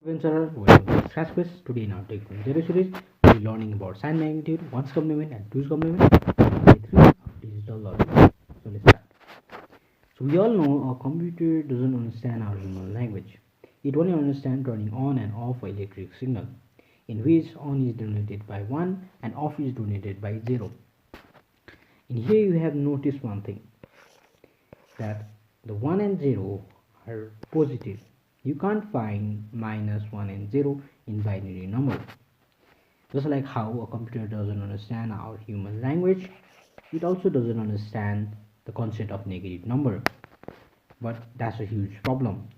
Adventurer, welcome to Scratch Quiz. Today in our Take from Zero series, we'll be learning about sign magnitude, ones complement and two's complement, day 3 of digital logic. So let's start. So we all know a computer doesn't understand our human language. It only understands turning on and off an electric signal, in which on is denoted by 1 and off is denoted by 0. In here you have noticed one thing, that the 1 and 0 are positive. You can't find -1 and 0 in binary number. Just like how a computer doesn't understand our human language, it also doesn't understand the concept of negative number. But that's a huge problem.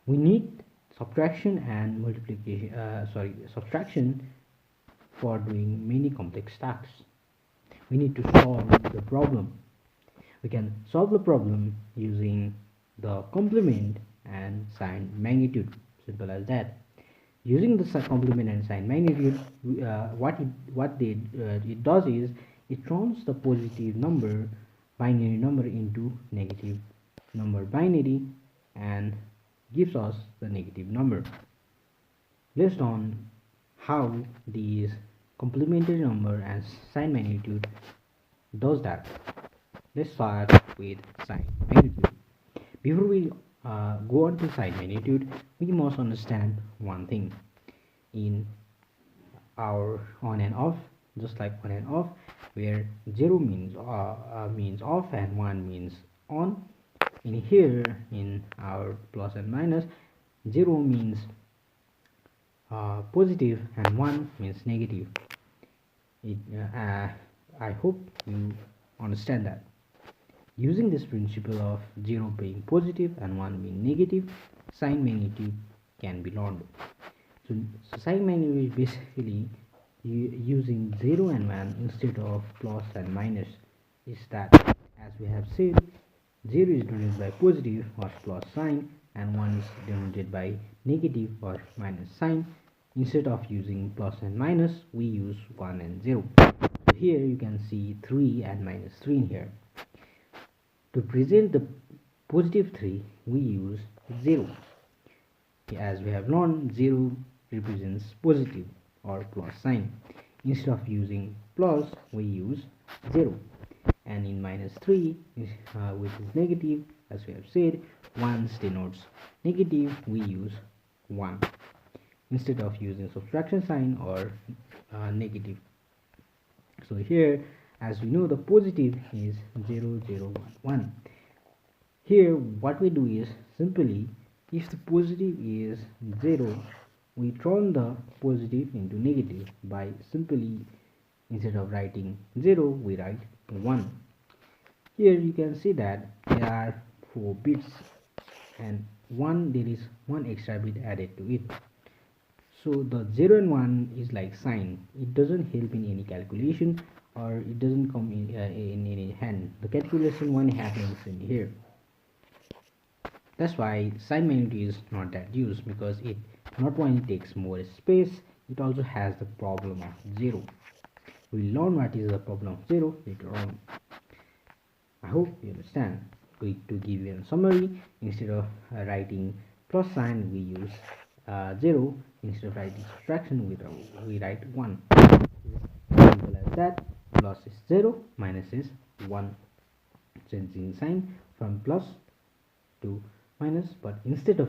We need subtraction and subtraction for doing many complex tasks. We need to solve the problem. We can solve the problem using the complement and sign magnitude. Simple as that. Using the complement and sign magnitude, it does is it turns the positive number binary number into negative number binary and gives us the negative number. Based on how these complementary number and sign magnitude does that, let's start with sign magnitude. Before we go on to sign magnitude, we must understand one thing. In our on and off, just like on and off, where 0 means off and 1 means on, in here in our plus and minus, 0 means positive and 1 means negative. I hope you understand that. Using this principle of 0 being positive and 1 being negative, sign magnitude can be learned. So sign magnitude is basically using 0 and 1 instead of plus and minus. Is that, as we have said, 0 is denoted by positive or plus sign and 1 is denoted by negative or minus sign. Instead of using plus and minus, we use 1 and 0. So here you can see 3 and minus 3 in here. To present the positive 3, we use 0. As we have learned, 0 represents positive or plus sign. Instead of using plus, we use 0. And in minus 3, which is negative, as we have said, 1 denotes negative, we use 1. Instead of using subtraction sign or negative. So here, as we know, the positive is 0, 0, 1, 1. Here what we do is simply, if the positive is 0, we turn the positive into negative by simply, instead of writing 0, we write 1. Here you can see that there are 4 bits and there is 1 extra bit added to it. So the 0 and 1 is like sign. It doesn't help in any calculation, or it doesn't come in any hand. The calculation one happens in here. That's why sign magnitude is not that used, because it not only takes more space, it also has the problem of 0. We'll learn what is the problem of 0 later on. I hope you understand. Going to give you a summary, instead of writing plus sign, we use 0. Instead of writing subtraction, we write 1. Simple as that. Plus is 0, minus is 1. Changing sign from plus to minus, but instead of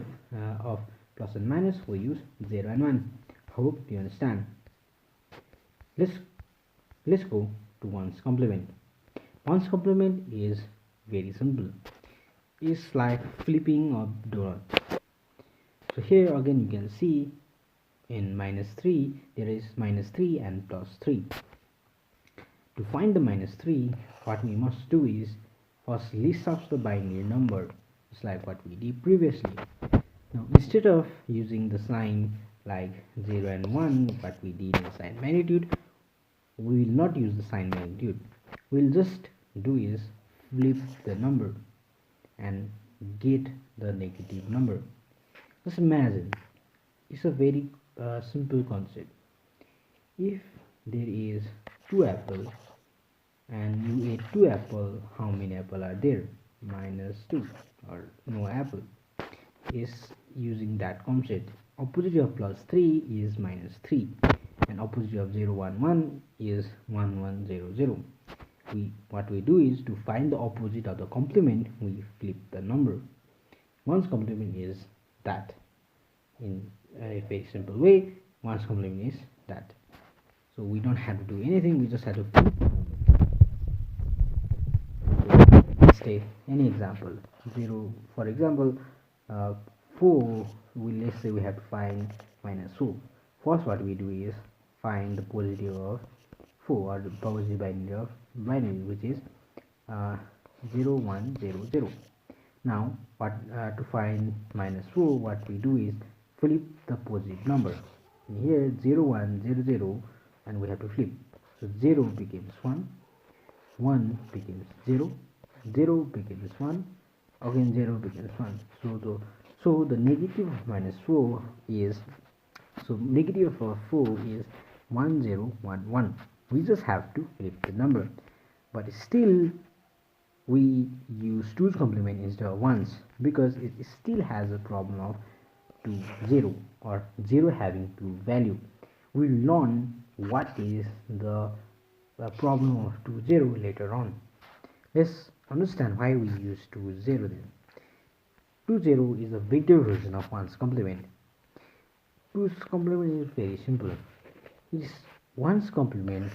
plus and minus, we use 0 and 1. Hope you understand. Let's go to one's complement. One's complement is very simple. It's like flipping a donut. So here again you can see in minus 3 there is minus 3 and plus 3. To find the minus 3, what we must do is first list out the binary number, just like what we did previously. Now instead of using the sign like 0 and 1, what we did in sign magnitude, we will not use the sign magnitude. We'll just do is flip the number and get the negative number. Just imagine, it's a very simple concept. If there is 2 apples and you ate 2 apples, how many apples are there? -2, or no apple. Is using that concept. opposite of plus 3 is minus 3, and opposite of 0 1 1 is 1 1 0 0. What we do is, to find the opposite of the complement, we flip the number. 1's complement is that. In a very simple way, 1's complement is that. So we don't have to do anything, we just have to flip the number. Let's take any example. 0, for example, 4, let's say we have to find minus 4. First, what we do is find the positive of 4, or the positive binary of binary, which is 0 1 0 0. Now to find minus 4, what we do is flip the positive number. In here 0 1 0 0, and we have to flip. So 0 becomes 1, 1 becomes 0, 0 becomes 1, again 0 becomes 1. So the negative of minus 4 is, so negative of 4 is 1 0 1 1. We just have to flip the number, but still we use 2's complement instead of 1's, because it still has a problem of 2 0, or 0 having 2 value. We'll learn what is the problem of 2 0 later on. Let's understand why we use 2 0 then. 2 0 is a vector version of 1's complement. 2's complement is very simple. It is 1's complement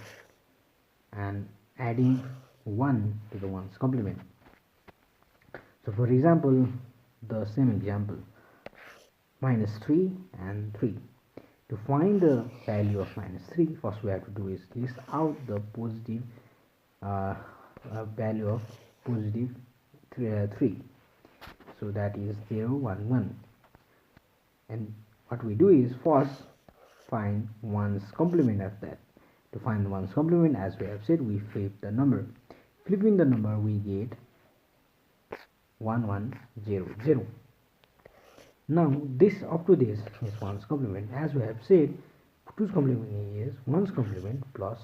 and adding 1 to the 1's complement. So for example, the same example, minus 3 and 3. To find the value of minus 3, first we have to do is list out the positive value of positive 3. So that is 0 1 1. And what we do is first find 1's complement of that. To find 1's complement, as we have said, we flip the number. Flipping the number, we get 1 1 0 0. Now this, up to this, is 1's complement. As we have said, 2's complement is 1's complement plus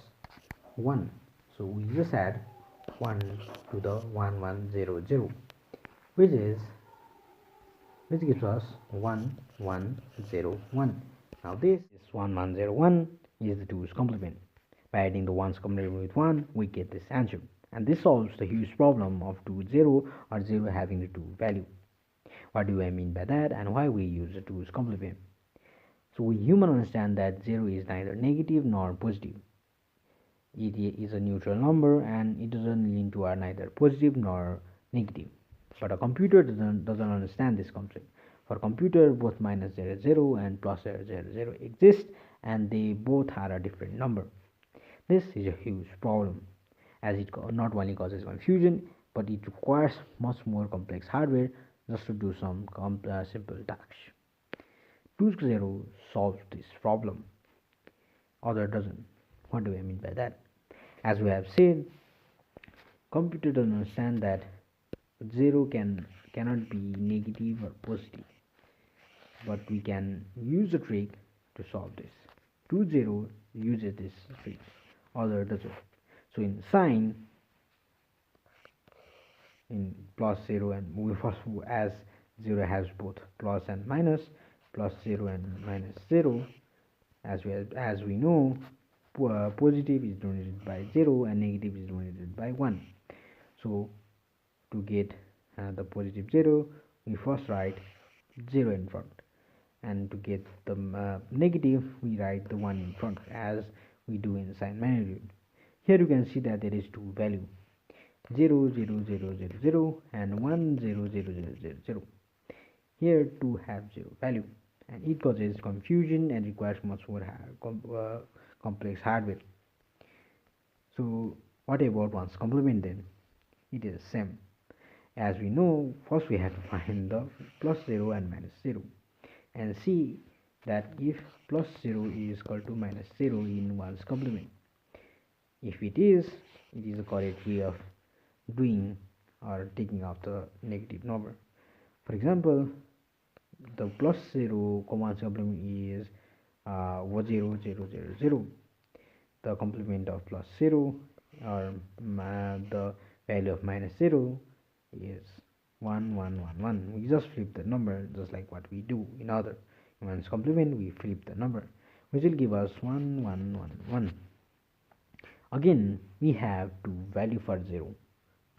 1. So we just add 1 to the 1 1 0 0, which gives us 1 1 0 1. Now this is 1 1 0 1 is the 2's complement. By adding the 1's complement with 1, we get this answer. And this solves the huge problem of 2 0, or 0 having the 2 value. What do I mean by that, and why we use the 2's complement? So we human understand that 0 is neither negative nor positive. It is a neutral number, and it doesn't lean to neither positive nor negative. But a computer doesn't understand this concept. For a computer, both minus 0 0 and plus 0 0 0 exist, and they both are a different number. This is a huge problem, as it not only causes confusion, but it requires much more complex hardware just to do some simple tasks. 2 0 solves this problem, other doesn't. What do I mean by that? As we have said, computer doesn't understand that 0 cannot be negative or positive, but we can use a trick to solve this. 2 0 uses this trick, other doesn't. So in sign, in plus 0, and we first, as 0 has both plus and minus, plus 0 and minus 0, as we know, positive is denoted by 0 and negative is denoted by 1. So to get the positive 0, we first write 0 in front, and to get the negative, we write the 1 in front, as we do in sign manually. Here you can see that there is 2 value, 0 0 0 0 0 and 1 0 0 0 0 0. Here 2 have 0 value, and it causes confusion and requires much more complex hardware. So what about 1's complement then? It is the same. As we know, first we have to find the plus 0 and minus 0, and see that if plus 0 is equal to minus 0 in 1's complement. If it is the correct way of doing or taking out the negative number. For example, the plus 0 1's complement is 0 0 0 0. The complement of plus 0, or the value of minus 0, is 1 1 1 1. We just flip the number, just like what we do in one's complement, we flip the number, which will give us 1 1 1 1. Again, we have two value for 0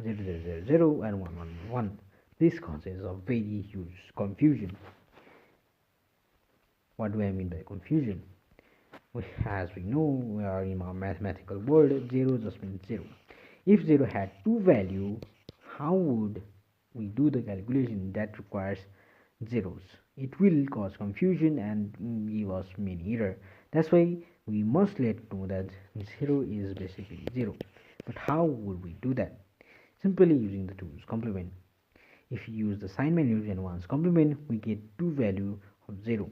0 0 0 0 and 1 1 1. This causes a very huge confusion. What do I mean by confusion? As we know, we are in our mathematical world, 0 just means 0. If 0 had two value, how would we do the calculation that requires zeros? It will cause confusion and give us many error. That's why we must let know that 0 is basically 0. But how would we do that? Simply using the 2's complement. If you use the sign magnitude and 1's complement, we get two value of 0.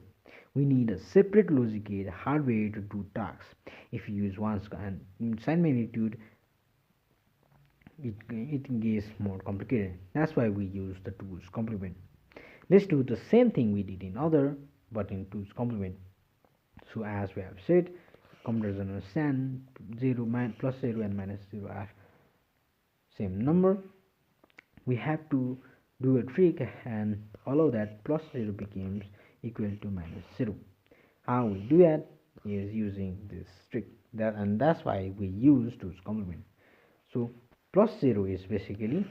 We need a separate logic gate hardware to do tasks. If you use 1's and sign magnitude, it gets more complicated. That's why we use the 2's complement. Let's do the same thing we did in other, but in 2's complement. So as we have said, computer doesn't understand 0 plus 0 and minus 0 are same number. We have to do a trick and allow that plus 0 becomes equal to minus 0. How we do that is using this trick, and that's why we use 2's complement. So plus 0 is basically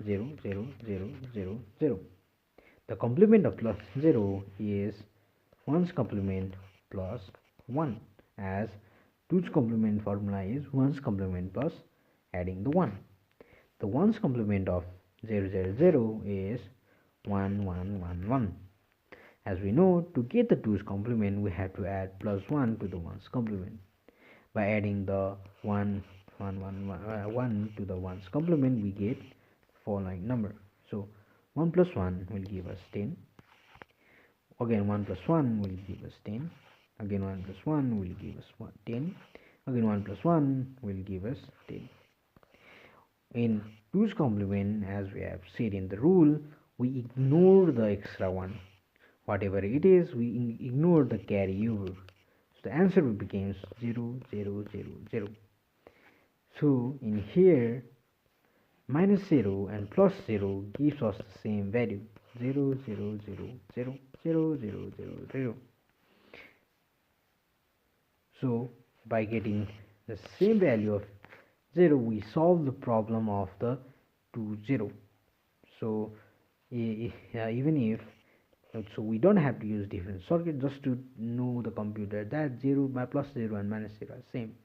0 0 0 0 0. The complement of plus 0 is 1's complement plus 1, as 2's complement formula is 1's complement plus adding the 1. The 1's complement of 0 0 0 is 1 1 1 1. As we know, to get the 2's complement, we have to add plus 1 to the 1's complement. By adding the 1 1 1 1 to the 1's complement, we get following number. So 1 plus 1 will give us 10. Again 1 plus 1 will give us 10. Again 1 plus 1 will give us 10. Again 1 plus 1 will give us 10. In 2's complement, as we have said in the rule, we ignore the extra one. Whatever it is, we ignore the carry over. So the answer becomes 0 0 0 0. So in here, minus 0 and plus 0 gives us the same value, 0 0 0 0 0 0 0 0. So by getting the same value of 0, we solve the problem of the 2 0. So even if so we don't have to use different circuit just to know the computer that 0 by plus 0 and minus 0 are same.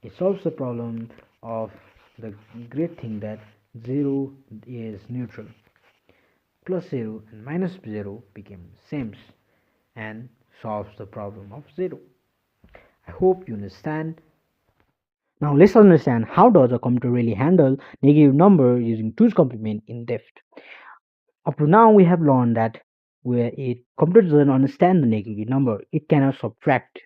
It solves the problem of the great thing that 0 is neutral. Plus 0 and minus 0 became same and solves the problem of 0. I hope you understand. Now let's understand how does a computer really handle negative number using 2's complement in depth. Up to now we have learned that where a computer doesn't understand the negative number, it cannot subtract.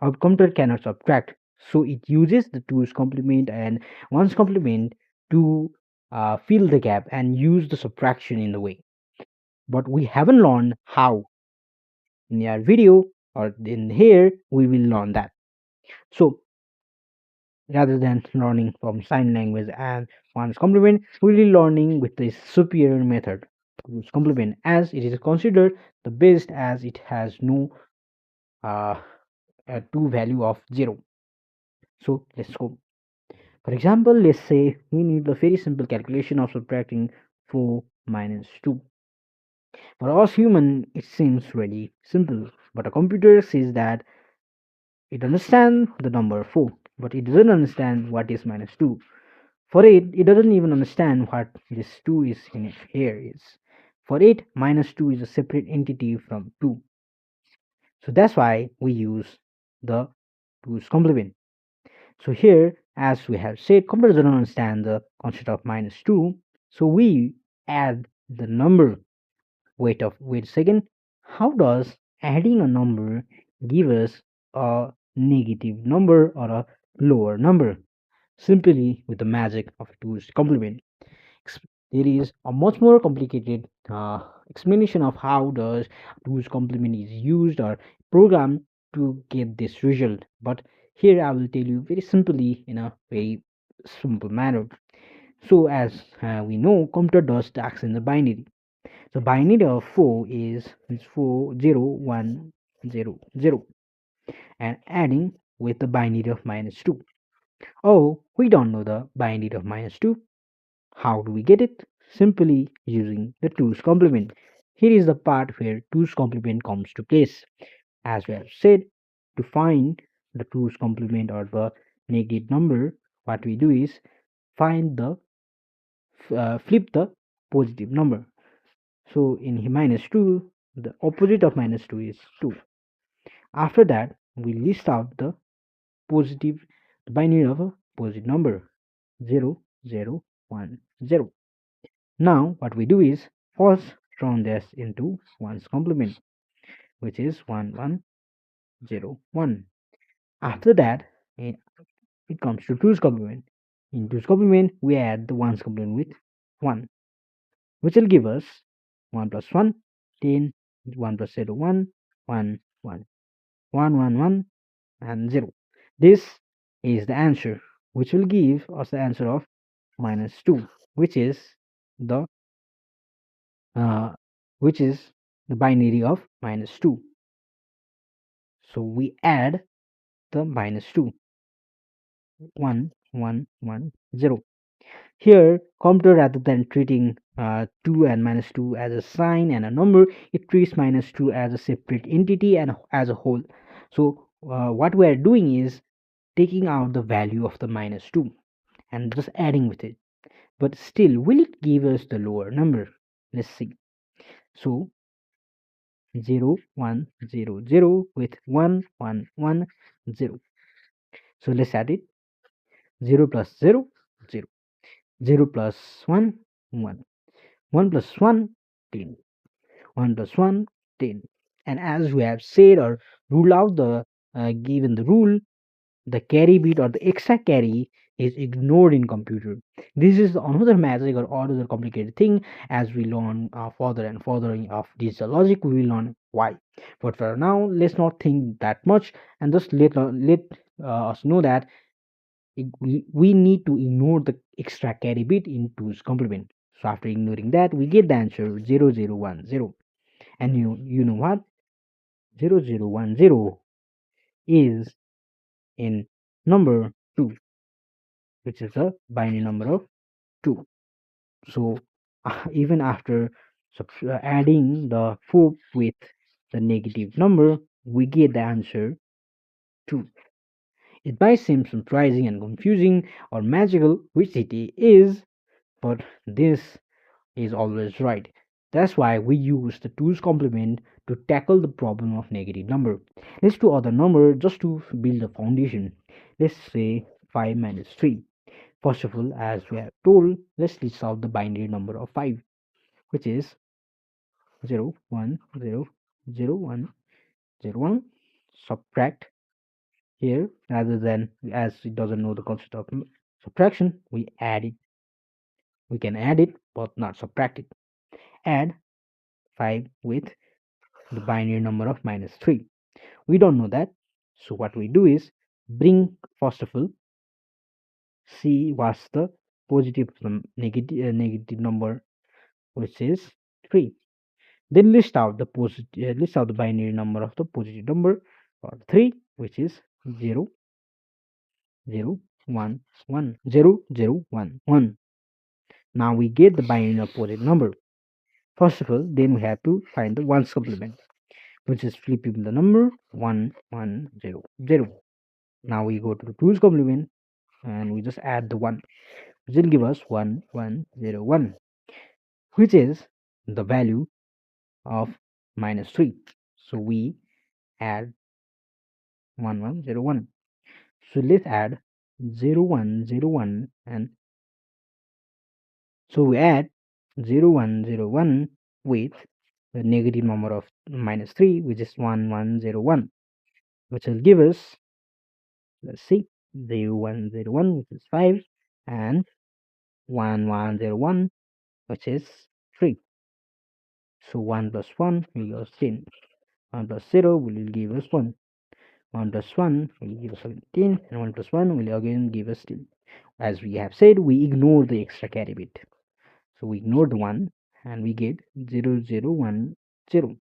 Our computer cannot subtract, so it uses the 2's complement and 1's complement to fill the gap and use the subtraction in the way. But we haven't learned how. In our video or in here, we will learn that. So rather than learning from sign language and 1's complement, we will be learning with this superior method, 2's complement, as it is considered the best as it has no two value of 0. So let's go. For example, let's say we need a very simple calculation of subtracting 4 minus 2. For us human, it seems really simple, but a computer says that it understands the number 4, but it doesn't understand what is minus 2. For it doesn't even understand what this 2 is in here is. For it, minus 2 is a separate entity from 2. So that's why we use the 2's complement. So here, as we have said, computer doesn't understand the concept of minus 2. So we add the number. Wait a second. How does adding a number give us a negative number or a lower number? Simply with the magic of 2's complement. There is a much more complicated explanation of how does 2's complement is used or programmed to get this result. But here I will tell you very simply in a very simple manner. So as we know, computer does tasks in the binary. So binary of 4 is 4 0 1 0 0, and adding with the binary of -2. Oh, we don't know the binary of -2. How do we get it? Simply using the 2's complement. Here is the part where 2's complement comes to place. As we have said, to find the 2's complement or the negative number, what we do is find the flip the positive number. So in -2, the opposite of -2 is 2. After that, we list out the positive binary of a positive number 0 0 1 0. Now what we do is first turn this into 1's complement, which is 1 1 0 1. After that, it comes to 2's complement. In 2's complement, we add the 1's complement with 1, which will give us 1 plus 1 10, 1 plus 0 1 1 1 1 1 1 and 0. This is the answer, which will give us the answer of -2, which is the uh, which is the binary of -2. So we add the -2 1 1 1 0. Here, computer, rather than treating 2 and -2 as a sign and a number, it treats -2 as a separate entity and as a whole. So what we are doing is taking out the value of the -2 and just adding with it. But still, will it give us the lower number? Let's see. So 0 1 0 0 with 1 1 1 0. So let's add it. 0 plus 0 0, 0 plus 1 1, 1 plus 1 10, 1 plus 1 10. And as we have said or rule out the given the rule, the carry bit or the extra carry is ignored in computer. This is another magic or another complicated thing. As we learn further and further of digital logic, we will learn why. But for now, let's not think that much and just let us know that we need to ignore the extra carry bit in 2's complement. So after ignoring that, we get the answer 0010. And you know what? 0010 is in number 2, which is a binary number of 2. So even after adding the 4 with the negative number, we get the answer 2. It might seem surprising and confusing or magical, which it is, but this is always right. That's why we use the 2's complement to tackle the problem of negative number. Let's do other number just to build a foundation. Let's say 5 minus 3. First of all, as we have told, let's list out the binary number of 5, which is 0 1 0 0 1 0 1. Subtract here, rather than, as it doesn't know the concept of subtraction, we add it. We can add it but not subtract it. Add 5 with the binary number of -3. We don't know that. So what we do is bring, first of all, see what's the positive negative number, which is 3. Then list out the binary number of the positive number or 3, which is 0 0 1 1 0 0 1 1. Now we get the binary of positive number. First of all, then we have to find the 1's complement, which is flipping the number 1 1 0 0. Now we go to the 2's complement and we just add the 1, which will give us 1 1 0 1, which is the value of -3. So we add 1 1 0 1. So let's add 0 1 0 1, and so we add 0 1 0 1 with the negative number of -3, which is 1 1 0 1, which will give us, let's see, 0 1 0 1, which is 5, and 1 1 0 1, which is 3. So 1 plus 1 will give us 10. 1 plus 0 will give us 1. 1 plus 1 will give us 17, and 1 plus 1 will again give us 10. As we have said, we ignore the extra carry bit. So we ignore the 1 and we get 0010. 0010.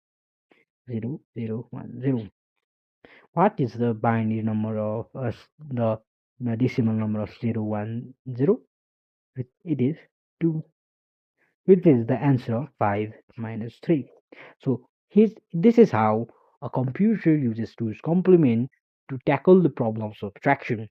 What is the binary number of the decimal number of 010? It is 2, which is the answer of 5 minus 3. So this is how a computer uses two's complement to tackle the problems of subtraction.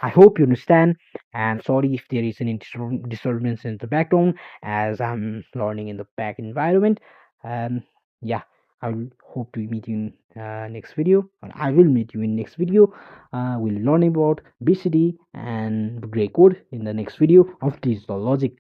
I hope you understand, and sorry if there is any disturbance in the background as I'm learning in the back environment. And yeah, I will hope to meet you in next video, or I will meet you in next video. We'll learn about BCD and gray code in the next video of digital logic.